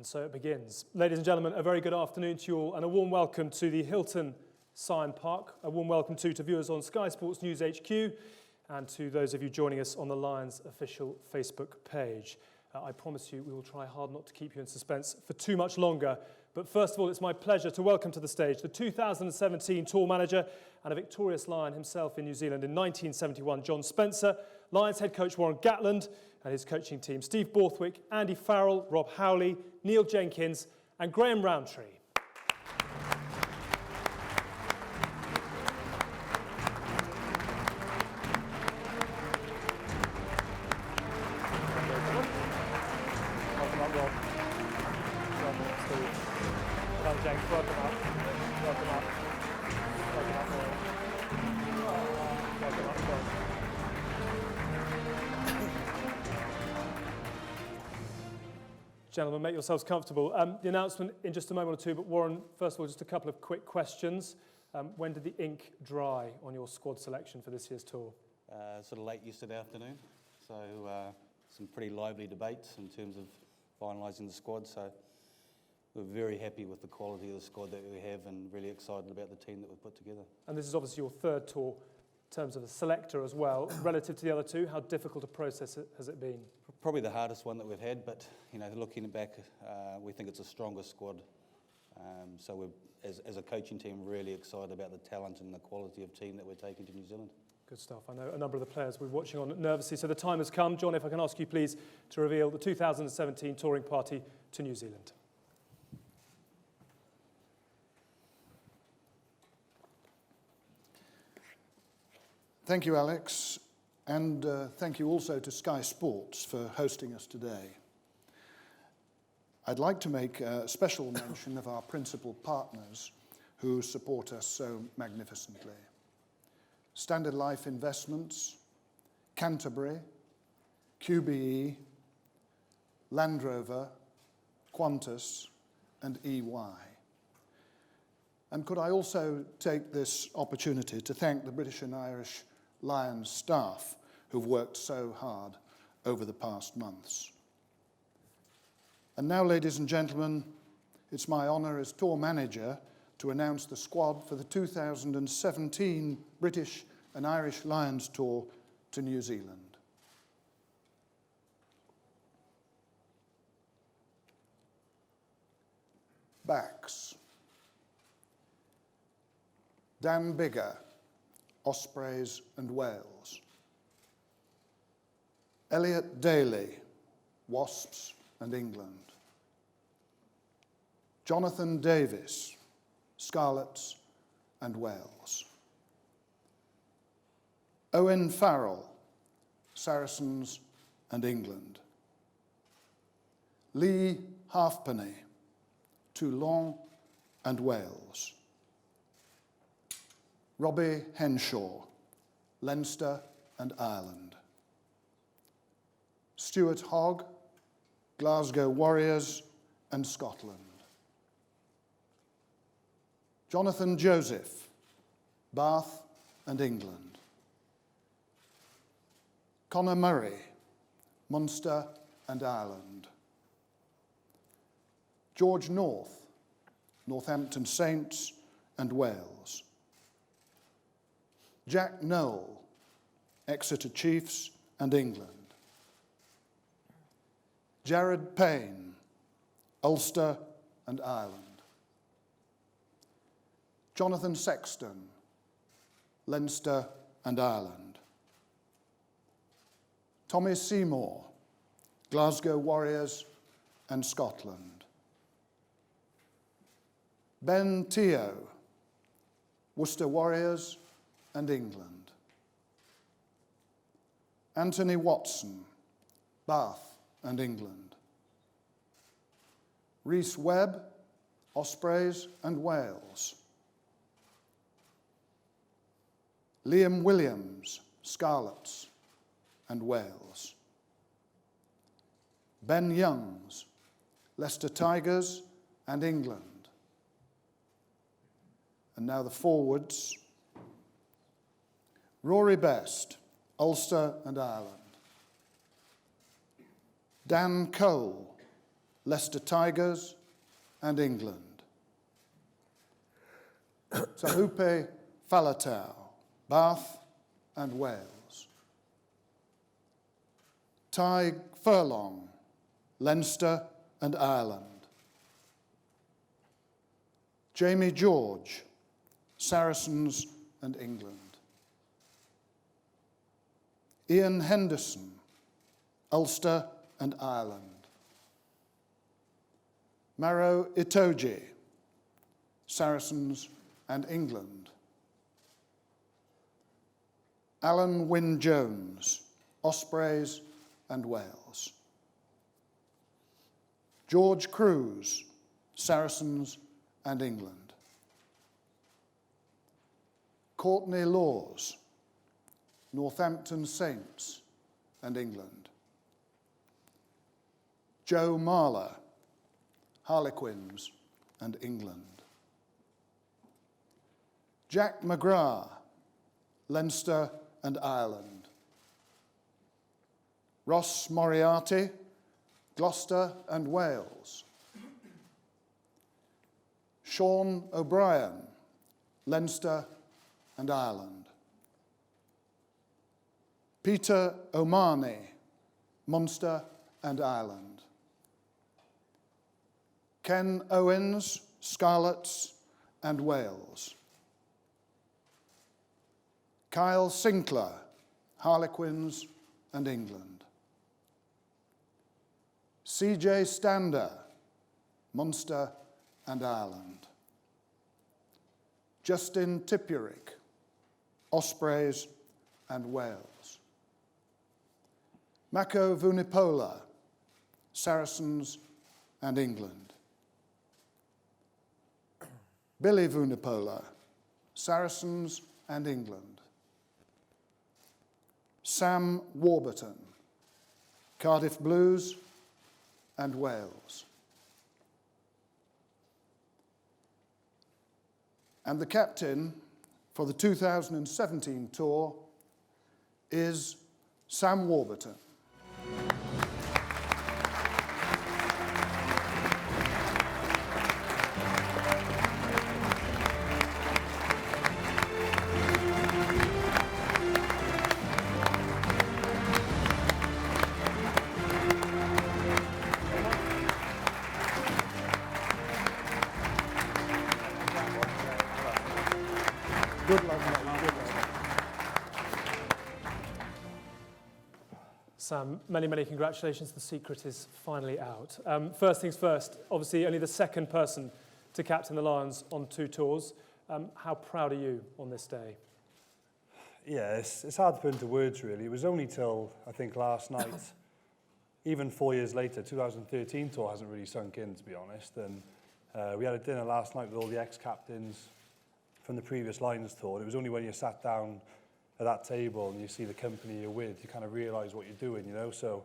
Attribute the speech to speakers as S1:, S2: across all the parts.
S1: And so it begins. Ladies and gentlemen, a very good afternoon to you all and a warm welcome to the Hilton Scion Park. A warm welcome to viewers on Sky Sports News HQ and to those of you joining us on the Lions official Facebook page. I promise you we will try hard not to keep you in suspense for too much longer. But first of all, it's my pleasure to welcome to the stage the 2017 Tour Manager and a victorious Lion himself in New Zealand in 1971, John Spencer, Lions head coach Warren Gatland and his coaching team, Steve Borthwick, Andy Farrell, Rob Howley, Neil Jenkins and Graham Rowntree. Gentlemen, make yourselves comfortable. The announcement in just a moment or two, but Warren, first of all, just a couple of quick questions. When did the ink dry on your squad selection for this year's tour?
S2: Sort of late yesterday afternoon, so some pretty lively debates in terms of finalising the squad, so we're very happy with the quality of the squad that we have and really excited about the team that we've put together. And
S1: this is obviously your third tour in terms of a selector as well. Relative to the other two, how difficult a process has it been?
S2: Probably the hardest one that we've had, but you know, looking back, we think it's a stronger squad. So we're, as a coaching team, really excited about the talent and the quality of team that we're taking to New Zealand.
S1: Good stuff. I know a number of the players we're watching on nervously, so the time has come. John, if I can ask you please to reveal the 2017 touring party to New Zealand.
S3: Thank you, Alex, and thank you also to Sky Sports for hosting us today. I'd like to make a special mention of our principal partners who support us so magnificently. Standard Life Investments, Canterbury, QBE, Land Rover, Qantas, and EY. And could I also take this opportunity to thank the British and Irish Lions staff who've worked so hard over the past months. And now, ladies and gentlemen, it's my honour as tour manager to announce the squad for the 2017 British and Irish Lions Tour to New Zealand. Backs: Dan Biggar, Ospreys and Wales. Elliot Daly, Wasps and England. Jonathan Davis, Scarlets and Wales. Owen Farrell, Saracens and England. Lee Halfpenny, Toulon and Wales. Robbie Henshaw, Leinster and Ireland. Stuart Hogg, Glasgow Warriors and Scotland. Jonathan Joseph, Bath and England. Conor Murray, Munster and Ireland. George North, Northampton Saints and Wales. Jack Noel, Exeter Chiefs and England. Jared Payne, Ulster and Ireland. Jonathan Sexton, Leinster and Ireland. Tommy Seymour, Glasgow Warriors and Scotland. Ben Teo, Worcester Warriors and England. Anthony Watson, Bath and England. Rhys Webb, Ospreys and Wales. Liam Williams, Scarlets and Wales. Ben Youngs, Leicester Tigers and England. And now the forwards. Rory Best, Ulster and Ireland. Dan Cole, Leicester Tigers and England. Tahupe Faletau, Bath and Wales. Ty Furlong, Leinster and Ireland. Jamie George, Saracens and England. Ian Henderson, Ulster and Ireland. Maro Itoje, Saracens and England. Alan Wynne-Jones, Ospreys and Wales. George Cruz, Saracens and England. Courtney Laws, Northampton Saints and England. Joe Marler, Harlequins and England. Jack McGrath, Leinster and Ireland. Ross Moriarty, Gloucester and Wales. Sean O'Brien, Leinster and Ireland. Peter O'Mahony, Munster and Ireland. Ken Owens, Scarlets and Wales. Kyle Sinclair, Harlequins and England. CJ Stander, Munster and Ireland. Justin Tipuric, Ospreys and Wales. Mako Vunipola, Saracens and England. Billy Vunipola, Saracens and England. Sam Warburton, Cardiff Blues and Wales. And the captain for the 2017 tour is Sam Warburton. Good luck, mate. Good luck.
S1: Sam, many, many congratulations. The secret is finally out. First things first, obviously only the second person to captain the Lions on 2 tours. How proud are you on this day?
S4: Yeah, it's hard to put into words, really. It was only till, I think, last night, even 4 years later, 2013 tour hasn't really sunk in, to be honest. And we had a dinner last night with all the ex-captains from the previous Lions tour. It was only when you sat down at that table and you see the company you're with, you kind of realise what you're doing, you know. So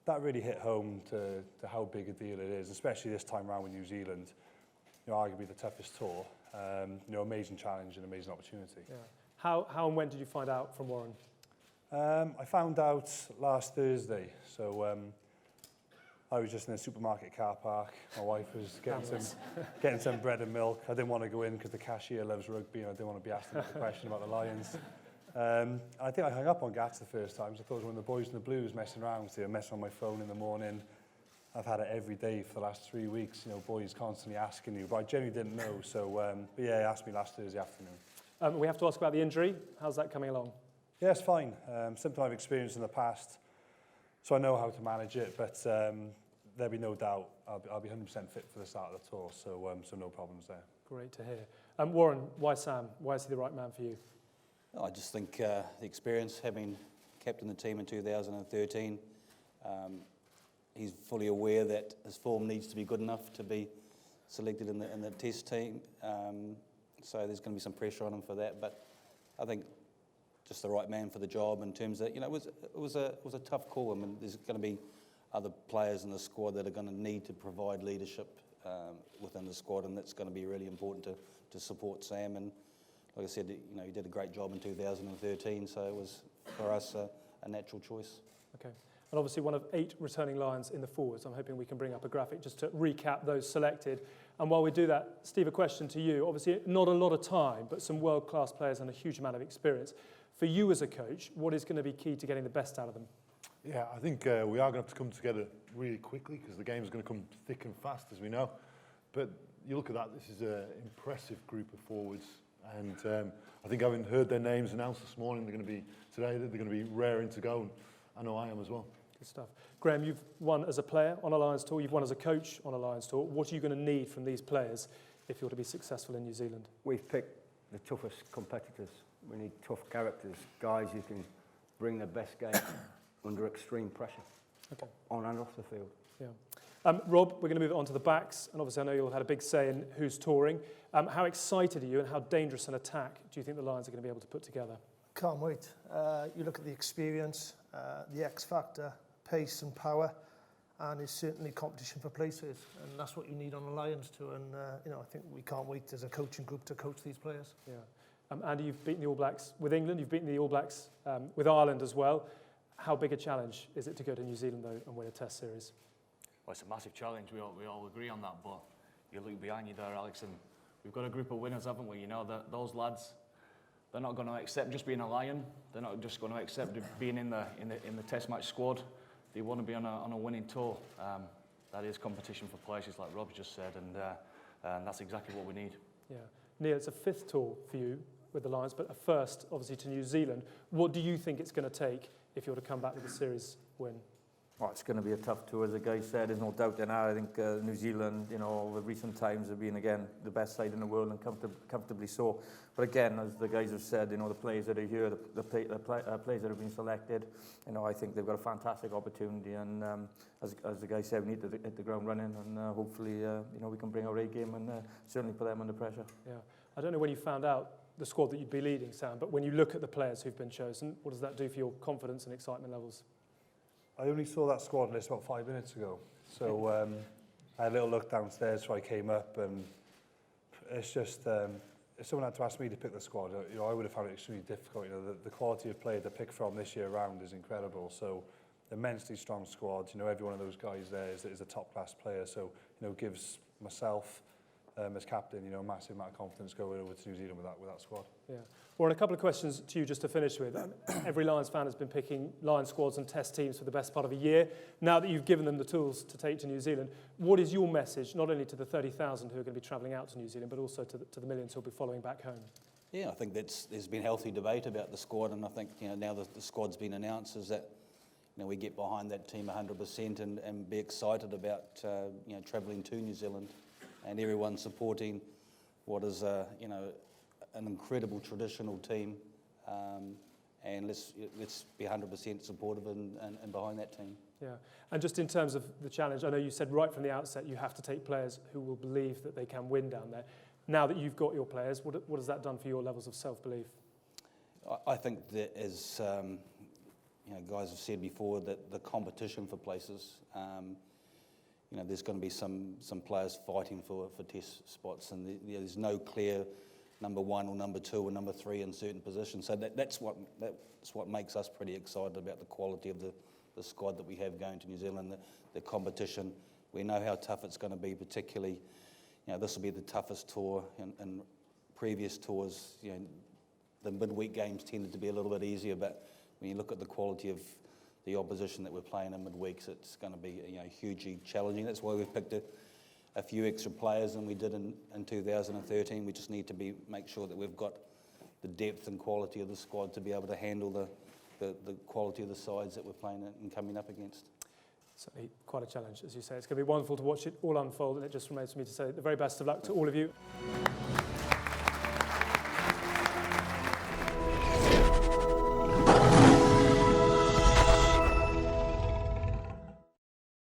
S4: that really hit home to how big a deal it is, especially this time around with New Zealand. You know, arguably the toughest tour. You know, amazing challenge and amazing opportunity. Yeah.
S1: How and when did you find out from Warren?
S4: I found out last Thursday. So I was just in a supermarket car park. My wife was getting some bread and milk. I didn't want to go in because the cashier loves rugby and I didn't want to be asked a question about the Lions. I think I hung up on Gats the first time, so I thought it was one of the boys in the Blues messing around. So I messed on my phone in the morning. I've had it every day for the last 3 weeks. You know, boys constantly asking you, but I genuinely didn't know. So, but yeah, he asked me last Thursday afternoon.
S1: We have to ask about the injury. How's that coming along?
S4: Yeah, it's fine. Something I've experienced in the past, so I know how to manage it. But there'll be no doubt I'll be 100% fit for the start of the tour. So, so no problems there.
S1: Great to hear. Warren, why Sam? Why is he the right man for you?
S2: I just think the experience, having captained the team in 2013, he's fully aware that his form needs to be good enough to be selected in the test team. So there's going to be some pressure on him for that. But I think just the right man for the job in terms of, you know, it was a tough call. I mean, there's going to be other players in the squad that are going to need to provide leadership within the squad, and that's going to be really important to support Sam. And like I said, you know, he did a great job in 2013, so it was for us a natural choice.
S1: Okay. and obviously one of 8 returning Lions in the forwards. I'm hoping we can bring up a graphic just to recap those selected. And while we do that, Steve, a question to you. Obviously, not a lot of time, but some world-class players and a huge amount of experience. For you as a coach, what is going to be key to getting the best out of them?
S5: Yeah, I think we are going to have to come together really quickly because the game is going to come thick and fast, as we know. But you look at that, this is an impressive group of forwards. And I think having heard their names announced this morning, they're going to be raring to go. And I know I am as well.
S1: Good stuff. Graham, you've won as a player on a Lions tour. You've won as a coach on a Lions tour. What are you going to need from these players if you're to be successful in New Zealand?
S6: We've picked the toughest competitors. We need tough characters, guys who can bring their best game under extreme pressure, on and off the field.
S1: Yeah. Rob, we're going to move it on to the backs, and obviously I know you'll have had a big say in who's touring. How excited are you, and how dangerous an attack do you think the Lions are going to be able to put together?
S7: Can't wait. You look at the experience, the X factor, pace and power, and it's certainly competition for places, and that's what you need on the Lions tour. And I think we can't wait as a coaching group to coach these players.
S1: Yeah. Andy, you've beaten the All Blacks with England. You've beaten the All Blacks with Ireland as well. How big a challenge is it to go to New Zealand though and win a Test series?
S8: Well, it's a massive challenge. We all agree on that. But you look behind you there, Alex, and we've got a group of winners, haven't we? You know, those lads, they're not going to accept just being a Lion. They're not just going to accept being in the Test match squad. They want to be on a winning tour. That is competition for places, like Rob just said, and that's exactly what we need.
S1: Yeah, Neil, it's a 5th tour for you with the Lions, but a first, obviously, to New Zealand. What do you think it's going to take if you're to come back with a series win?
S9: Well, it's going to be a tough tour, as the guy said. There's no doubt in that. I think New Zealand, over recent times, have been, again, the best side in the world and comfortably so. But again, as the guys have said, the players that are here, the players that have been selected, I think they've got a fantastic opportunity. And as the guy said, we need to hit the ground running, and hopefully, we can bring our A game and certainly put them under pressure.
S1: Yeah, I don't know when you found out the squad that you'd be leading, Sam, but when you look at the players who've been chosen, what does that do for your confidence and excitement levels?
S4: I only saw that squad list about 5 minutes ago. So I had a little look downstairs before I came up, and it's just, if someone had to ask me to pick the squad, I would have found it extremely difficult. The quality of player to pick from this year round is incredible. So immensely strong squad. Every one of those guys there is a top-class player. So, gives myself as captain, a massive amount of confidence going over to New Zealand with that squad. Yeah.
S1: Warren, a couple of questions to you just to finish with. Every Lions fan has been picking Lions squads and Test teams for the best part of a year. Now that you've given them the tools to take to New Zealand, what is your message, not only to the 30,000 who are going to be travelling out to New Zealand, but also to the millions who will be following back home?
S2: Yeah, I think there's been healthy debate about the squad, and I think now that the squad's been announced, is that we get behind that team 100% and be excited about travelling to New Zealand, and everyone supporting what is an incredible traditional team, and let's be 100% supportive and behind that team.
S1: Yeah, and just in terms of the challenge, I know you said right from the outset you have to take players who will believe that they can win down there. Now that you've got your players, what has that done for your levels of self-belief?
S2: I think that, as guys have said before, that the competition for places, there's going to be some players fighting for Test spots, and there's no clear number 1 or number 2 or number 3 in certain positions. So that's what makes us pretty excited about the quality of the squad that we have going to New Zealand, the competition. We know how tough it's going to be, particularly, this will be the toughest tour. In previous tours, the midweek games tended to be a little bit easier, but when you look at the quality of the opposition that we're playing in midweeks, it's going to be hugely challenging. That's why we've picked a few extra players than we did in 2013. We just need to make sure that we've got the depth and quality of the squad to be able to handle the quality of the sides that we're playing and coming up against.
S1: Certainly quite a challenge, as you say. It's going to be wonderful to watch it all unfold, and it just remains for me to say the very best of luck to all of you.